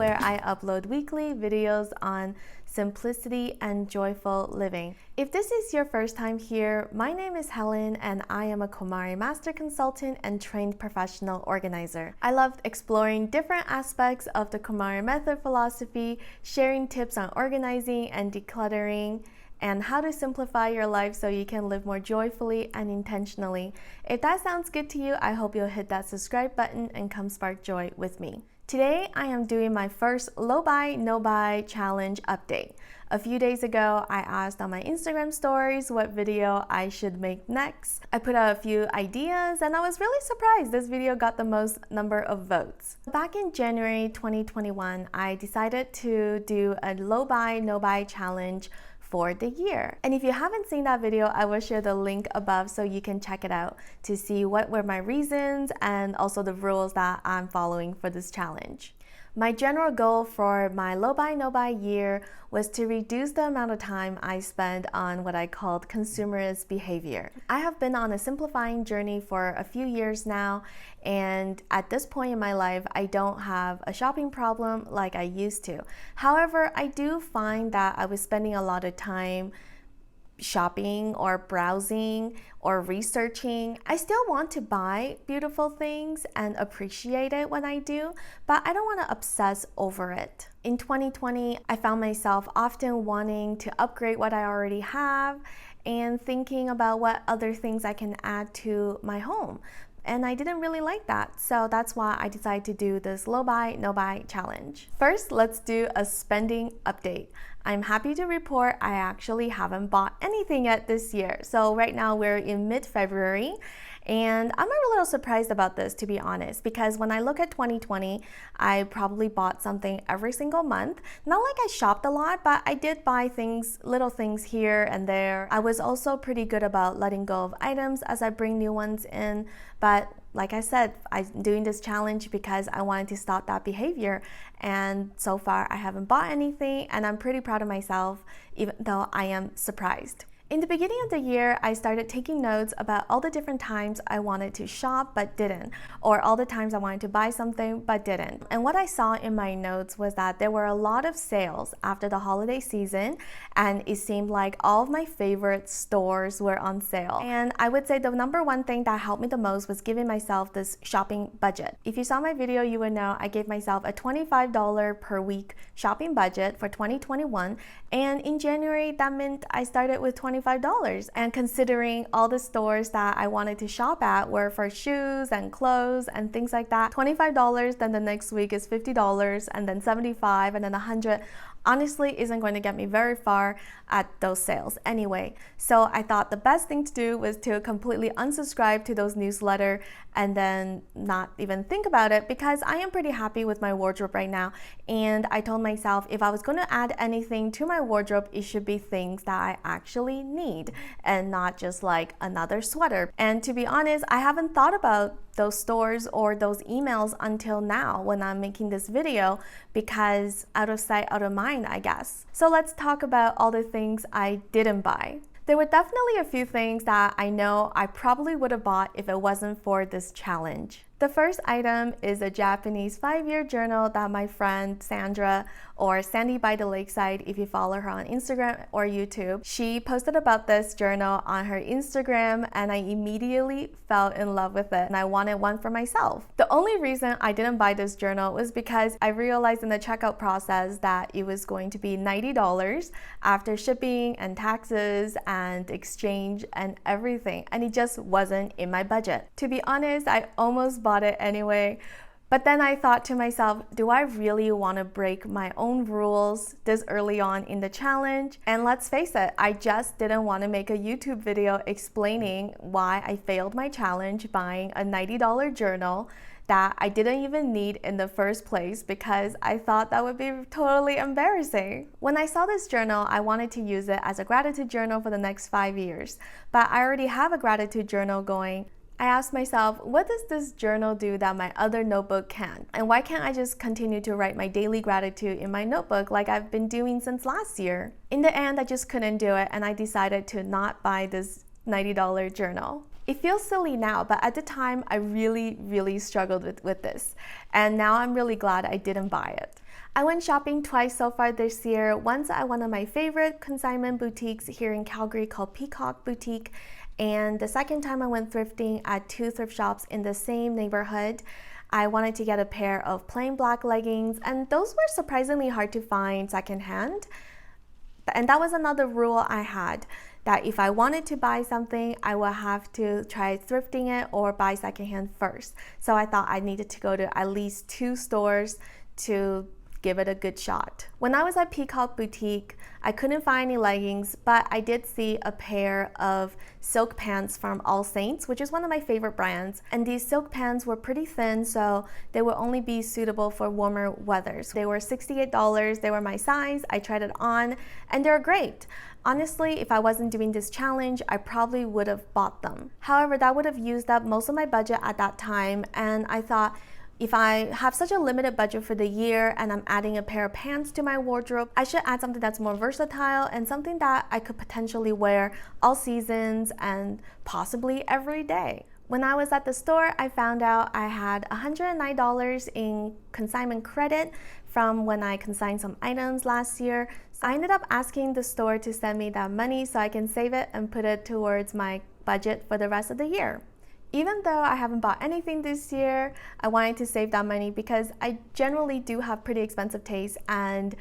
where I upload weekly videos on simplicity and joyful living. If this is your first time here, my name is Helen and I am a KonMari master consultant and trained professional organizer. I love exploring different aspects of the KonMari method philosophy, sharing tips on organizing and decluttering, and how to simplify your life so you can live more joyfully and intentionally. If that sounds good to you, I hope you'll hit that subscribe button and come spark joy with me. Today, I am doing my first low buy, no buy challenge update. A few days ago, I asked on my Instagram stories what video I should make next. I put out a few ideas and I was really surprised this video got the most number of votes. Back in January 2021, I decided to do a low buy, no buy challenge for the year. And if you haven't seen that video, I will share the link above so you can check it out to see what were my reasons and also the rules that I'm following for this challenge. My general goal for my low buy, no buy year was to reduce the amount of time I spend on what I called consumerist behavior. I have been on a simplifying journey for a few years now, and at this point in my life, I don't have a shopping problem like I used to. However, I do find that I was spending a lot of time shopping or browsing or researching. I still want to buy beautiful things and appreciate it when I do, but I don't want to obsess over it. In 2020, I found myself often wanting to upgrade what I already have and thinking about what other things I can add to my home. And I didn't really like that, so that's why I decided to do this low buy, no buy challenge. First, let's do a spending update. I'm happy to report I actually haven't bought anything yet this year. So right now we're in mid-February, and I'm a little surprised about this, to be honest, because when I look at 2020, I probably bought something every single month. Not like I shopped a lot, but I did buy things, little things here and there. I was also pretty good about letting go of items as I bring new ones in, but like I said, I'm doing this challenge because I wanted to stop that behavior, and so far I haven't bought anything, and I'm pretty proud of myself, even though I am surprised. In the beginning of the year, I started taking notes about all the different times I wanted to shop but didn't, or all the times I wanted to buy something but didn't. And what I saw in my notes was that there were a lot of sales after the holiday season, and it seemed like all of my favorite stores were on sale. And I would say the number one thing that helped me the most was giving myself this shopping budget. If you saw my video, you would know I gave myself a $25 per week shopping budget for 2021, and in January, that meant I started with $25. And considering all the stores that I wanted to shop at were for shoes and clothes and things like that, $25, then the next week is $50, and then $75, and then $100, honestly isn't going to get me very far at those sales anyway. So I thought the best thing to do was to completely unsubscribe to those newsletters and then not even think about it, because I am pretty happy with my wardrobe right now. And I told myself if I was going to add anything to my wardrobe, it should be things that I actually need and not just like another sweater. And to be honest, I haven't thought about those stores or those emails until now when I'm making this video, because out of sight, out of mind, I guess. So let's talk about all the things I didn't buy. There were definitely a few things that I know I probably would have bought if it wasn't for this challenge. The first item is a Japanese 5-year journal that my friend Sandra, or Sandy by the Lakeside if you follow her on Instagram or YouTube, she posted about this journal on her Instagram, and I immediately fell in love with it and I wanted one for myself. The only reason I didn't buy this journal was because I realized in the checkout process that it was going to be $90 after shipping and taxes and exchange and everything, and it just wasn't in my budget. To be honest, I almost bought it anyway, but then I thought to myself, do I really want to break my own rules this early on in the challenge? And let's face it, I just didn't want to make a YouTube video explaining why I failed my challenge buying a $90 journal that I didn't even need in the first place, because I thought that would be totally embarrassing. When I saw this journal, I wanted to use it as a gratitude journal for the next 5 years, but I already have a gratitude journal going. I asked myself, what does this journal do that my other notebook can't? And why can't I just continue to write my daily gratitude in my notebook like I've been doing since last year? In the end, I just couldn't do it, and I decided to not buy this $90 journal. It feels silly now, but at the time, I really struggled with this. And now I'm really glad I didn't buy it. I went shopping twice so far this year. Once at one of my favorite consignment boutiques here in Calgary called Peacock Boutique. And the second time I went thrifting at 2 thrift shops in the same neighborhood. I wanted to get a pair of plain black leggings, and those were surprisingly hard to find secondhand. And that was another rule I had, that if I wanted to buy something, I would have to try thrifting it or buy secondhand first. So I thought I needed to go to at least 2 stores to give it a good shot. When I was at Peacock Boutique, I couldn't find any leggings, but I did see a pair of silk pants from All Saints, which is one of my favorite brands. And these silk pants were pretty thin, so they would only be suitable for warmer weather. So they were $68, they were my size, I tried it on, and they're great. Honestly, if I wasn't doing this challenge, I probably would have bought them. However, that would have used up most of my budget at that time, and I thought, if I have such a limited budget for the year and I'm adding a pair of pants to my wardrobe, I should add something that's more versatile and something that I could potentially wear all seasons and possibly every day. When I was at the store, I found out I had $109 in consignment credit from when I consigned some items last year. So I ended up asking the store to send me that money so I can save it and put it towards my budget for the rest of the year. Even though I haven't bought anything this year, I wanted to save that money because I generally do have pretty expensive tastes, and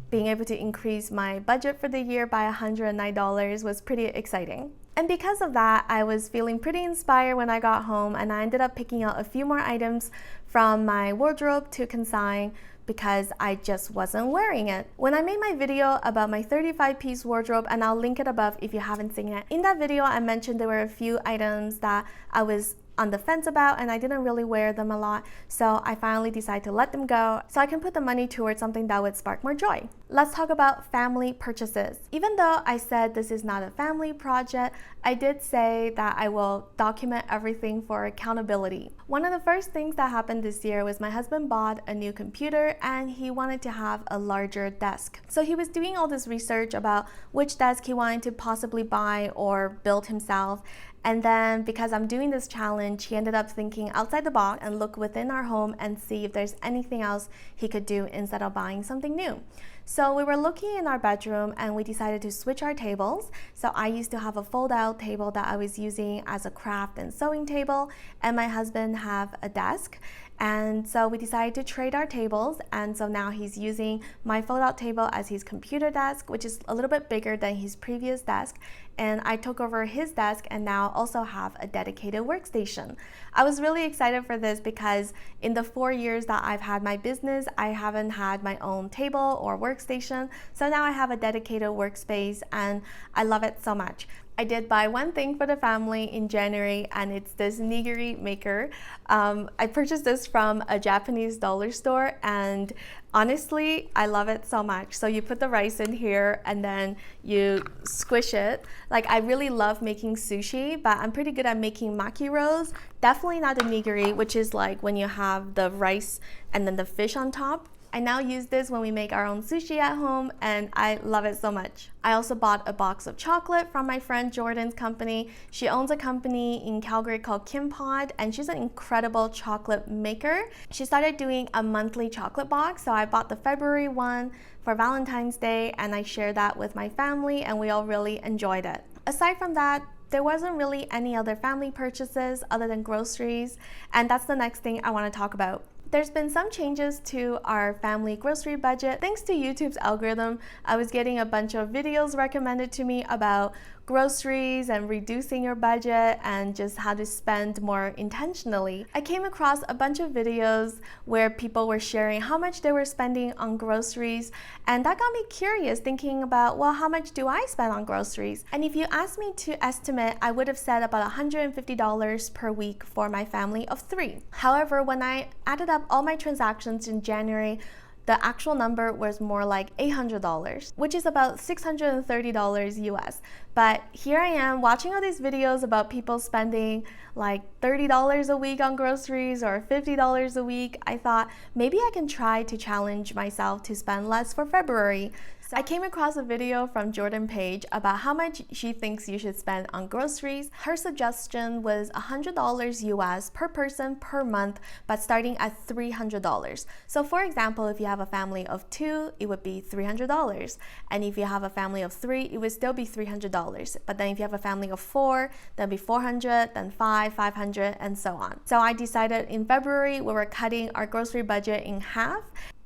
being able to increase my budget for the year by $109 was pretty exciting. And because of that, I was feeling pretty inspired when I got home, and I ended up picking out a few more items from my wardrobe to consign because I just wasn't wearing it. When I made my video about my 35-piece wardrobe, and I'll link it above if you haven't seen it, in that video I mentioned there were a few items that I was on the fence about and I didn't really wear them a lot, so I finally decided to let them go so I can put the money towards something that would spark more joy. Let's talk about family purchases. Even though I said this is not a family project, I did say that I will document everything for accountability. One of the first things that happened this year was my husband bought a new computer and he wanted to have a larger desk. So he was doing all this research about which desk he wanted to possibly buy or build himself. And then because I'm doing this challenge, he ended up thinking outside the box and look within our home and see if there's anything else he could do instead of buying something new. So we were looking in our bedroom and we decided to switch our tables. So I used to have a fold-out table that I was using as a craft and sewing table, and my husband have a desk. And so we decided to trade our tables, and so now he's using my fold-out table as his computer desk, which is a little bit bigger than his previous desk, and I took over his desk and now also have a dedicated workstation. I was really excited for this because in the 4 years that I've had my business, I haven't had my own table or workstation, so now I have a dedicated workspace and I love it so much. I did buy one thing for the family in January, and it's this nigiri maker. I purchased this from a Japanese dollar store, and honestly, I love it so much. So you put the rice in here and then you squish it. Like, I really love making sushi, but I'm pretty good at making maki rolls. Definitely not a nigiri, which is like when you have the rice and then the fish on top. I now use this when we make our own sushi at home, and I love it so much. I also bought a box of chocolate from my friend Jordan's company. She owns a company in Calgary called Kim Pod, and she's an incredible chocolate maker. She started doing a monthly chocolate box, so I bought the February one for Valentine's Day, and I shared that with my family, and we all really enjoyed it. Aside from that, there wasn't really any other family purchases other than groceries, and that's the next thing I want to talk about. There's been some changes to our family grocery budget. Thanks to YouTube's algorithm, I was getting a bunch of videos recommended to me about groceries and reducing your budget and just how to spend more intentionally. I came across a bunch of videos where people were sharing how much they were spending on groceries, and that got me curious, thinking about, well, how much do I spend on groceries? And if you asked me to estimate, I would have said about $150 per week for my family of 3. However, when I added up all my transactions in January, the actual number was more like $800, which is about $630 US. But here I am watching all these videos about people spending like $30 a week on groceries or $50 a week. I thought maybe I can try to challenge myself to spend less for February. I came across a video from Jordan Page about how much she thinks you should spend on groceries. Her suggestion was $100 US per person per month, but starting at $300. So for example, if you have a family of 2, it would be $300. And if you have a family of 3, it would still be $300. But then if you have a family of 4, then be 400, then 5, 500, and so on. So I decided in February we were cutting our grocery budget in half.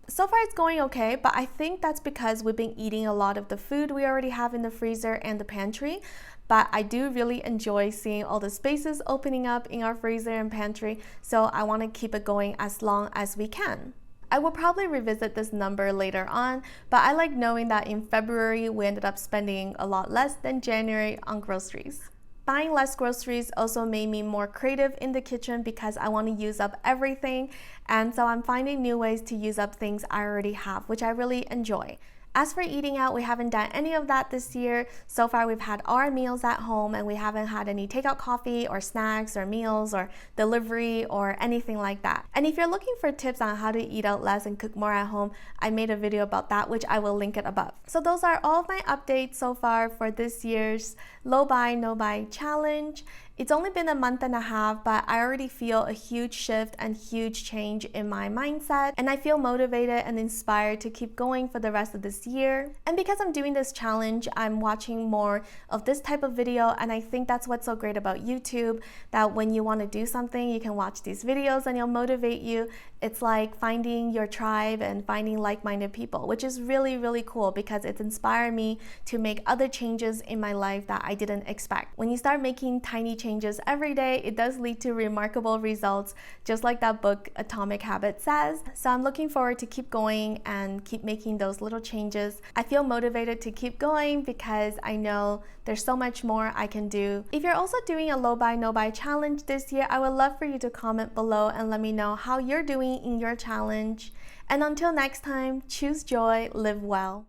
So far it's going okay, but I think that's because we've been eating a lot of the food we already have in the freezer and the pantry. But I do really enjoy seeing all the spaces opening up in our freezer and pantry, so I want to keep it going as long as we can. I will probably revisit this number later on, but I like knowing that in February we ended up spending a lot less than January on groceries. Buying less groceries also made me more creative in the kitchen because I want to use up everything, and so I'm finding new ways to use up things I already have, which I really enjoy. As for eating out, we haven't done any of that this year. So far we've had our meals at home and we haven't had any takeout coffee or snacks or meals or delivery or anything like that. And if you're looking for tips on how to eat out less and cook more at home, I made a video about that, which I will link it above. So those are all of my updates so far for this year's Low Buy, No Buy challenge. It's only been a month and a half, but I already feel a huge shift and huge change in my mindset, and I feel motivated and inspired to keep going for the rest of this year. And because I'm doing this challenge, I'm watching more of this type of video, and I think that's what's so great about YouTube, that when you want to do something, you can watch these videos and it'll motivate you. It's like finding your tribe and finding like-minded people, which is really, really cool because it's inspired me to make other changes in my life that I didn't expect. When you start making tiny changes every day, it does lead to remarkable results, just like that book Atomic Habits says. So I'm looking forward to keep going and keep making those little changes. I feel motivated to keep going because I know there's so much more I can do. If you're also doing a low buy, no buy challenge this year, I would love for you to comment below and let me know how you're doing in your challenge. And until next time, choose joy, live well.